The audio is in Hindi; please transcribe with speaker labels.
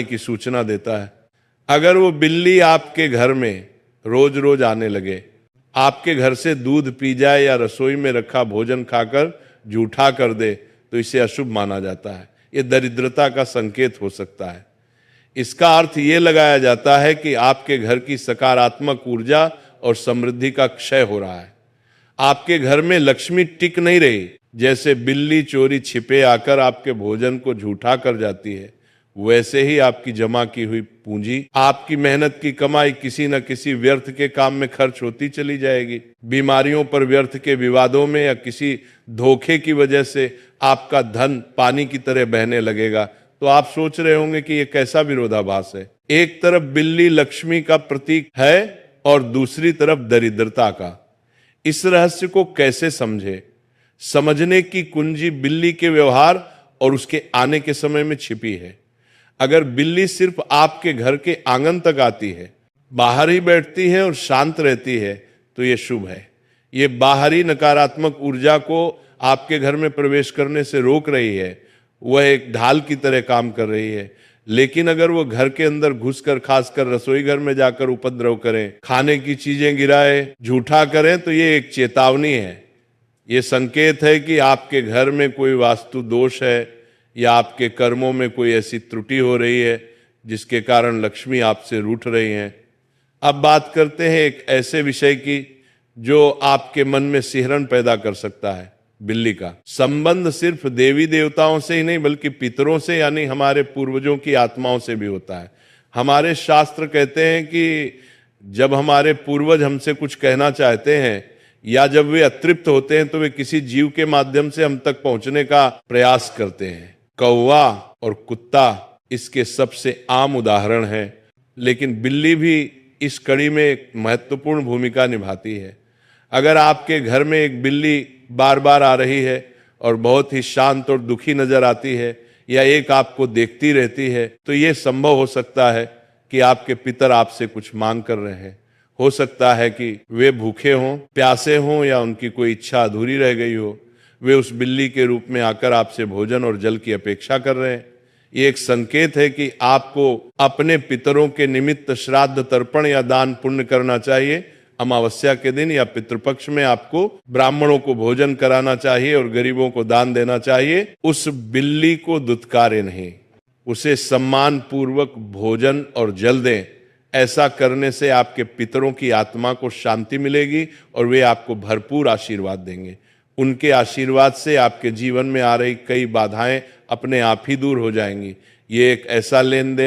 Speaker 1: की सूचना देता है। अगर वो बिल्ली आपके घर में रोज रोज आने लगे, आपके घर से दूध पी जाए या रसोई में रखा भोजन खाकर जूठा कर दे, तो इसे अशुभ माना जाता है। ये दरिद्रता का संकेत हो सकता है। इसका अर्थ ये लगाया जाता है कि आपके घर की सकारात्मक ऊर्जा और समृद्धि का क्षय हो रहा है। आपके घर में लक्ष्मी टिक नहीं रही। जैसे बिल्ली चोरी छिपे आकर आपके भोजन को झूठा कर जाती है, वैसे ही आपकी जमा की हुई पूंजी, आपकी मेहनत की कमाई किसी न किसी व्यर्थ के काम में खर्च होती चली जाएगी। बीमारियों पर, व्यर्थ के विवादों में या किसी धोखे की वजह से आपका धन पानी की तरह बहने लगेगा। तो आप सोच रहे होंगे कि ये कैसा विरोधाभास है। एक तरफ बिल्ली लक्ष्मी का प्रतीक है और दूसरी तरफ दरिद्रता का। इस रहस्य को कैसे समझे? समझने की कुंजी बिल्ली के व्यवहार और उसके आने के समय में छिपी है। अगर बिल्ली सिर्फ आपके घर के आंगन तक आती है, बाहर ही बैठती है और शांत रहती है, तो ये शुभ है। ये बाहरी नकारात्मक ऊर्जा को आपके घर में प्रवेश करने से रोक रही है। वह एक ढाल की तरह काम कर रही है। लेकिन अगर वो घर के अंदर घुसकर, खासकर रसोई घर में जाकर उपद्रव करें, खाने की चीजें गिराए, झूठा करें, तो ये एक चेतावनी है। ये संकेत है कि आपके घर में कोई वास्तु दोष है या आपके कर्मों में कोई ऐसी त्रुटि हो रही है जिसके कारण लक्ष्मी आपसे रूठ रही हैं। अब बात करते हैं एक ऐसे विषय की जो आपके मन में सिहरन पैदा कर सकता है। बिल्ली का संबंध सिर्फ देवी देवताओं से ही नहीं, बल्कि पितरों से, यानी हमारे पूर्वजों की आत्माओं से भी होता है। हमारे शास्त्र कहते हैं कि जब हमारे पूर्वज हमसे कुछ कहना चाहते हैं या जब वे अतृप्त होते हैं, तो वे किसी जीव के माध्यम से हम तक पहुंचने का प्रयास करते हैं। कौवा और कुत्ता इसके सबसे आम उदाहरण हैं, लेकिन बिल्ली भी इस कड़ी में एक महत्वपूर्ण भूमिका निभाती है। अगर आपके घर में एक बिल्ली बार बार आ रही है और बहुत ही शांत और दुखी नजर आती है, या एक आपको देखती रहती है, तो ये संभव हो सकता है कि आपके पितर आपसे कुछ मांग कर रहे हैं। हो सकता है कि वे भूखे हों, प्यासे हों, या उनकी कोई इच्छा अधूरी रह गई हो। वे उस बिल्ली के रूप में आकर आपसे भोजन और जल की अपेक्षा कर रहे हैं। ये एक संकेत है कि आपको अपने पितरों के निमित्त श्राद्ध, तर्पण या दान पुण्य करना चाहिए। अमावस्या के दिन या पितृपक्ष में आपको ब्राह्मणों को भोजन कराना चाहिए और गरीबों को दान देना चाहिए। उस बिल्ली को दुत्कारे नहीं, उसे सम्मान पूर्वक भोजन और जल दें। ऐसा करने से आपके पितरों की आत्मा को शांति मिलेगी और वे आपको भरपूर आशीर्वाद देंगे। उनके आशीर्वाद से आपके जीवन में आ रही कई बाधाएं अपने आप ही दूर हो जाएंगी। ये एक ऐसा लेन देन